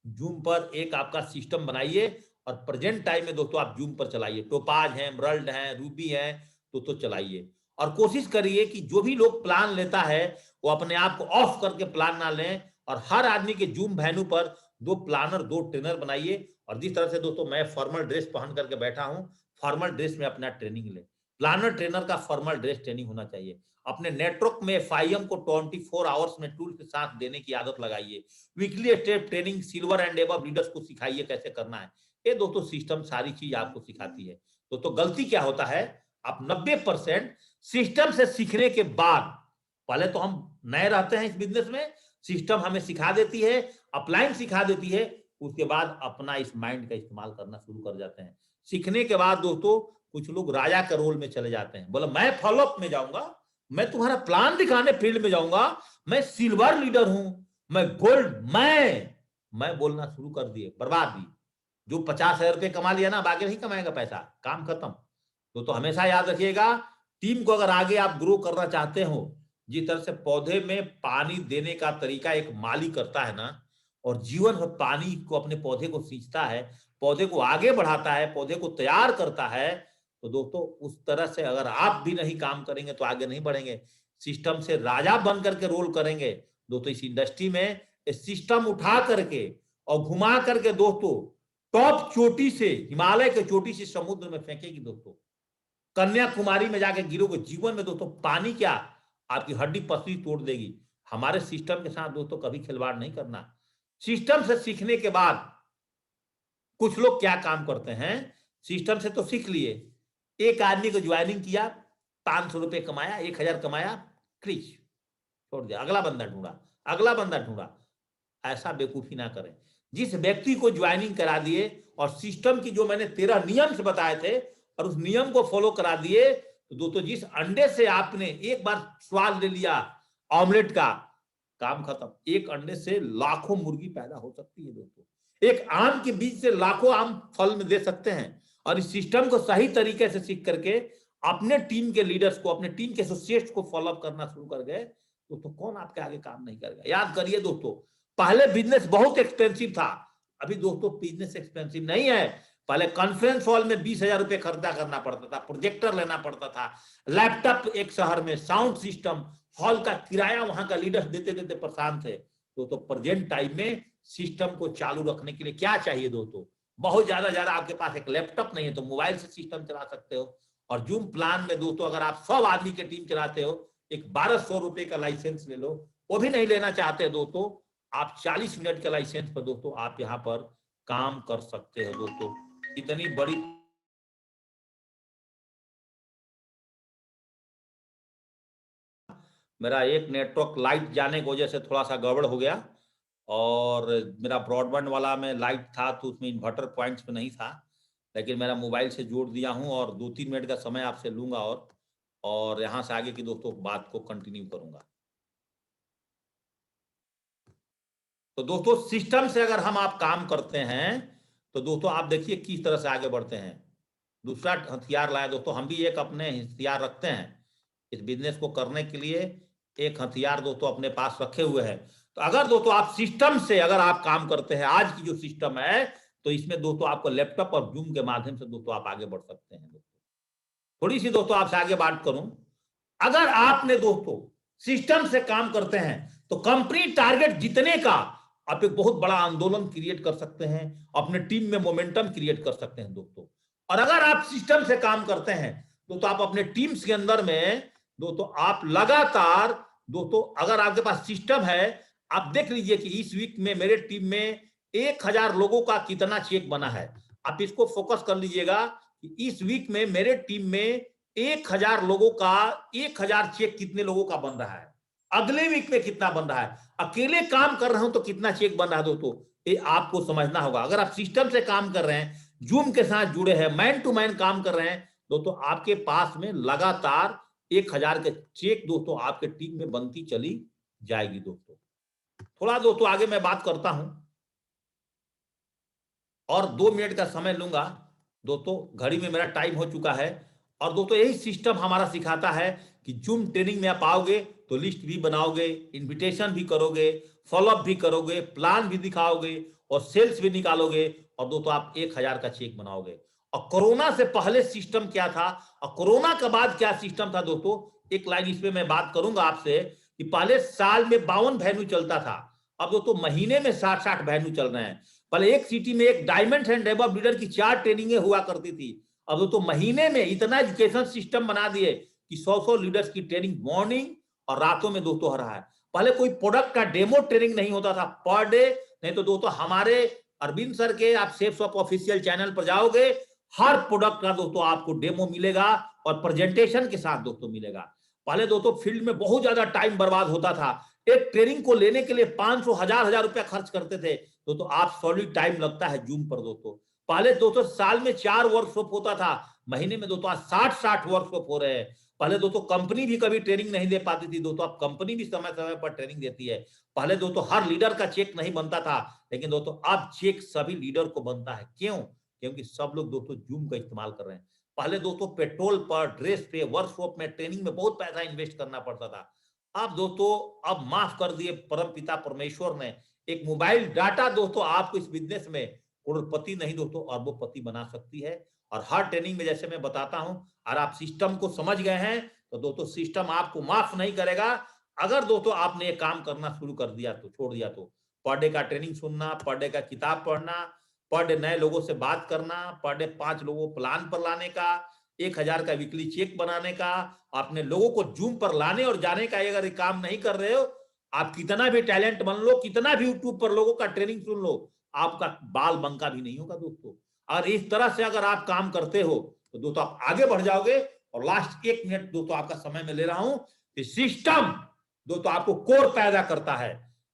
जूम पर एक आपका सिस्टम बनाइए, और प्रेजेंट टाइम में दोस्तों आप जूम पर चलाइए, टोपाज है, एमराल्ड है, रूबी है, दोस्तों चलाइए। और कोशिश करिए कि जो भी लोग प्लान लेता है वो अपने आप को ऑफ करके प्लान ना लें, और हर आदमी के जूम वेन्यू पर 2 प्लानर 2 ट्रेनर बनाइए। और जिस तरह से दोस्तों मैं फॉर्मल ड्रेस पहन करके बैठा हूं, फॉर्मल ड्रेस में अपना ट्रेनिंग ले। प्लानर ट्रेनर का फॉर्मल ड्रेस ट्रेनिंग होना चाहिए। अपने नेटवर्क में एफआईएम को 24 आवर्स में टूल के साथ देने की आदत लगाइए। Weekly step training silver and above leaders को सिखाइए कैसे करना है। ये दोस्तों सिस्टम सारी चीज आपको सिखाती है। दोस्तों गलती क्या होता है, आप 90% सिस्टम से सीखने के बाद, पहले तो हम नए रहते हैं इस बिजनेस में, सिस्टम हमें सिखा देती है, अपलाइन सिखा देती है, उसके बाद अपना इस माइंड का इस्तेमाल करना शुरू कर जाते हैं। सीखने के बाद दोस्तों कुछ लोग राजा के रोल में चले जाते हैं, बोला मैं फॉलोअप में जाऊंगा, मैं तुम्हारा प्लान दिखाने फील्ड में जाऊंगा, मैं सिल्वर लीडर हूं, मैं गोल्ड, मैं बोलना शुरू कर दिए, बर्बादी। जो 50,000 रुपये कमा लिया ना, बाकी नहीं कमाएगा पैसा, काम खत्म। तो हमेशा याद रखिएगा, टीम को अगर आगे आप ग्रो करना चाहते हो, जिस तरह से पौधे में पानी देने का तरीका एक माली करता है ना, और जीवन में पानी को अपने पौधे को सींचता है, पौधे को आगे बढ़ाता है, पौधे को तैयार करता है, तो दोस्तों उस तरह से अगर आप भी नहीं काम करेंगे तो आगे नहीं बढ़ेंगे। सिस्टम से राजा बन करके रोल करेंगे दोस्तों, इस इंडस्ट्री में सिस्टम उठा करके और घुमा करके दोस्तों टॉप चोटी से, हिमालय के चोटी से समुद्र में फेंकेगी दोस्तों, कन्याकुमारी में जाके गिरोगे। जीवन में दोस्तों पानी क्या आपकी हड्डी पसली तोड़ देगी। हमारे सिस्टम के साथ दोस्तों कभी खिलवाड़ नहीं करना। सिस्टम से सीखने के बाद कुछ लोग क्या काम करते हैं, सिस्टम से तो सीख लिए, एक आदमी को ज्वाइनिंग किया, 500 रुपए कमाया, 1000 कमाया, क्लिच छोड़ दिया, अगला बंदा ढूंढा, अगला बंदा ढूंढा। ऐसा बेवकूफी ना करें। जिस व्यक्ति को ज्वाइनिंग करा दिए और सिस्टम की जो मैंने 13 नियम से बताए थे और उस नियम को फॉलो करा दिए, तो दोस्तों जिस अंडे से आपने एक बार स्वाद ले लिया ऑमलेट का, काम खत्म। एक अंडे से लाखों मुर्गी पैदा हो सकती है दोस्तों। एक आम के बीज से लाखों आम फल में दे सकते हैं। और इस सिस्टम को सही तरीके से सीख करके अपने टीम के लीडर्स को, अपने टीम के एसोसिएट्स को फॉलोअप करना शुरू कर गए, तो कौन आपके आगे काम नहीं करेगा। याद करिए दोस्तों, पहले बिजनेस बहुत एक्सपेंसिव था, अभी दोस्तों बिजनेस एक्सपेंसिव नहीं है। पहले कॉन्फ्रेंस हॉल में 20,000 रुपए खर्चा करना पड़ता था, प्रोजेक्टर लेना पड़ता था, लैपटॉप एक शहर में, साउंड सिस्टम, हॉल का किराया वहां का लीडर्स देते देते परेशान थे। तो प्रेजेंट टाइम में सिस्टम को चालू रखने के लिए क्या चाहिए दोस्तों, बहुत ज्यादा आपके पास एक लैपटॉप नहीं है तो मोबाइल से सिस्टम चला सकते हो। और जूम प्लान में दोस्तों अगर आप 100 आदमी की टीम चलाते हो, एक 1200 रुपए का लाइसेंस ले लो। वो भी नहीं लेना चाहते दोस्तों, आप 40 मिनट के लाइसेंस पर दोस्तों आप यहाँ पर काम कर सकते हो दोस्तों। इतनी बड़ी मेरा एक नेटवर्क लाइट जाने की वजह से थोड़ा सा गड़बड़ हो गया, और मेरा ब्रॉडबैंड वाला में लाइट था तो उसमें इन्वर्टर पॉइंट्स पे नहीं था, लेकिन मेरा मोबाइल से जोड़ दिया हूं और 2-3 मिनट का समय आपसे लूंगा और यहां से आगे की दोस्तों बात को कंटिन्यू करूंगा। तो दोस्तों सिस्टम से अगर हम आप काम करते हैं तो दोस्तों आप देखिए किस तरह से आगे बढ़ते हैं। दूसरा हथियार लाया दोस्तों, हम भी एक अपने हथियार रखते हैं इस बिजनेस को करने के लिए, एक हथियार दोस्तों अपने पास रखे हुए हैं। तो अगर दोस्तों आप सिस्टम से अगर आप काम करते हैं, आज की जो सिस्टम है, तो इसमें दोस्तों आपको लैपटॉप और जूम के माध्यम से दोस्तों आप आगे बढ़ सकते हैं दोस्तों। थोड़ी सी दोस्तों आपसे आगे बात करूं, अगर आपने दोस्तों सिस्टम से काम करते हैं तो कंपनी टारगेट जीतने का आप एक बहुत बड़ा आंदोलन क्रिएट कर सकते हैं, अपने टीम में मोमेंटम क्रिएट कर सकते हैं दोस्तों। और अगर आप सिस्टम से काम करते हैं दोस्तों, आप अपने टीम्स के अंदर में दोस्तों आप लगातार दोस्तों, अगर आपके पास सिस्टम है, आप देख लीजिए कि इस वीक में मेरे टीम में 1000 लोगों का कितना चेक बना है। आप इसको फोकस कर लीजिएगा कि इस वीक में मेरे टीम में 1000 लोगों का 1000 चेक कितने लोगों का बन रहा है, अगले वीक में कितना बन रहा है, अकेले काम कर रहा हूं तो कितना चेक बन रहा है दोस्तों, ये आपको समझना होगा। अगर आप सिस्टम से काम कर रहे हैं, जूम के साथ जुड़े हैं, मैन टू मैन काम कर रहे हैं दोस्तों, आपके पास में लगातार 1000 के चेक दोस्तों आपके टीम में बनती चली जाएगी दोस्तों। थोड़ा दोस्तों आगे मैं बात करता हूं और 2 मिनट का समय लूंगा दोस्तों, घड़ी में मेरा टाइम हो चुका है। और दोस्तों यही सिस्टम हमारा सिखाता है कि जूम ट्रेनिंग में आप आओगे तो लिस्ट भी बनाओगे, इनविटेशन भी करोगे, फॉलोअप भी करोगे, प्लान भी दिखाओगे और सेल्स भी निकालोगे, और दोस्तों आप 1000 का चेक बनाओगे। और कोरोना से पहले सिस्टम क्या था और कोरोना के बाद क्या सिस्टम था दोस्तों, एक लाइन इस पे मैं बात करूंगा आपसे कि पहले साल में 52 वेन्यू चलता था, अब दोस्तों महीने में 60-60 वेन्यू चल रहे हैं। पहले एक सिटी में एक डायमंड एंड डेवलप लीडर की 4 ट्रेनिंगें हुआ करती थी, अब दोस्तों महीने में इतना एजुकेशन सिस्टम बना दिए कि 100 लीडर्स की ट्रेनिंग मॉर्निंग और रातों में दोस्तों हो रहा है। पहले कोई प्रोडक्ट का डेमो ट्रेनिंग नहीं होता था पर डे, नहीं तो दोस्तों हमारे अरविंद सर के आप सेफ शॉप ऑफिशियल चैनल पर जाओगे, हर प्रोडक्ट का दोस्तों आपको डेमो मिलेगा और प्रेजेंटेशन के साथ दोस्तों मिलेगा। पहले दोस्तों फील्ड में बहुत ज्यादा टाइम बर्बाद होता था, एक ट्रेनिंग को लेने के लिए 500 हजार रुपया खर्च करते थे। दोस्तों आप सॉलिड टाइम लगता है जूम पर दोस्तों। पहले दोस्तों साल में 4 वर्कशॉप होता था, महीने में दोस्तों आज 60 वर्कशॉप हो रहे हैं। पहले दोस्तों कंपनी भी कभी ट्रेनिंग नहीं दे पाती थी दोस्तों, अब कंपनी भी समय समय पर ट्रेनिंग देती है। पहले दोस्तों हर लीडर का चेक नहीं बनता था, लेकिन दोस्तों अब चेक सभी लीडर को बनता है। क्यों? क्योंकि सब लोग दोस्तों जूम का इस्तेमाल कर रहे हैं। पहले दोस्तों पेट्रोल पर, ड्रेस पे, वर्कशॉप में, ट्रेनिंग में बहुत पैसा इन्वेस्ट करना पड़ता था। अब दोस्तों अब माफ कर दिए परम पिता परमेश्वर ने, एक मोबाइल डाटा दोस्तों आपको इस बिजनेस में करोड़पति नहीं दोस्तों अरबोपति बना सकती है। और हर ट्रेनिंग में जैसे मैं बताता हूं, और आप सिस्टम को समझ गए हैं तो दोस्तों सिस्टम आपको माफ नहीं करेगा। अगर दोस्तों आपने ये काम करना शुरू कर दिया तो, छोड़ दिया तो, पर डे का ट्रेनिंग सुनना, पर डे का किताब पढ़ना, पर डे नए लोगों से बात करना, पर डे 5 लोगों प्लान पर लाने का, 1000 का वीकली चेक बनाने का, अपने लोगों को जूम पर लाने और जाने का अगर काम नहीं कर रहे हो, आप कितना भी टैलेंट बन लो, कितना भी यूट्यूब पर लोगों का ट्रेनिंग सुन लो, आपका बाल बंका भी नहीं होगा दोस्तों। और इस तरह से अगर आप काम करते हो तो दोस्तों आप आगे बढ़ जाओगे। और लास्ट 1 मिनट दोस्तों आपका समय में ले रहा हूं कि सिस्टम दोस्तों आपको कोर पैदा करता है।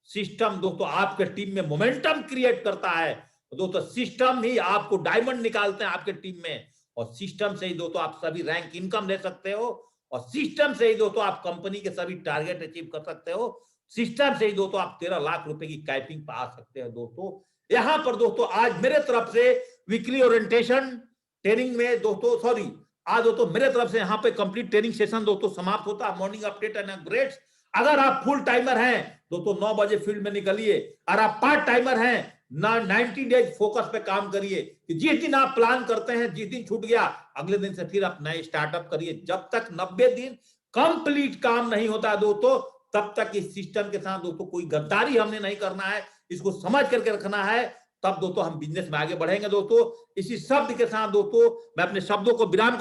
सिस्टम दोस्तों आपके टीम में मोमेंटम क्रिएट करता है। दोस्तों सिस्टम ही आपको डायमंड निकालते हैं आपके टीम में। और सिस्टम से ही दोस्तों आप सभी रैंक इनकम ले सकते हो। और सिस्टम से ही दोस्तों आप कंपनी के सभी टारगेट अचीव कर सकते हो। सिस्टम से ही दोस्तों आप 13 लाख रुपए की कैपिंग पा सकते हो दोस्तों। यहां पर दोस्तों आज मेरे तरफ से वीकली ओरिएंटेशन ट्रेनिंग में दोस्तों आज दोस्तों मेरे तरफ से यहाँ पे कंप्लीट ट्रेनिंग सेशन दोस्तों समाप्त होता है। Morning update and upgrades. अगर आप फुल टाइमर हैं दोस्तों 9 बजे फील्ड में निकलिए। और आप पार्ट टाइमर हैं 90 डेज फोकस पे काम करिए कि जिस दिन आप प्लान करते हैं, जिस दिन छूट गया अगले दिन से फिर आप नए स्टार्टअप करिए। जब तक 90 दिन कंप्लीट काम नहीं होता दोस्तों, तब तक इस सिस्टम के साथ दोस्तों कोई गद्दारी हमने नहीं करना है, इसको समझ करके रखना है। तब दोस्तों हम बिजनेस में आगे बढ़ेंगे दोस्तों। इसी शब्द के साथ दोस्तों मैं अपने शब्दों को विराम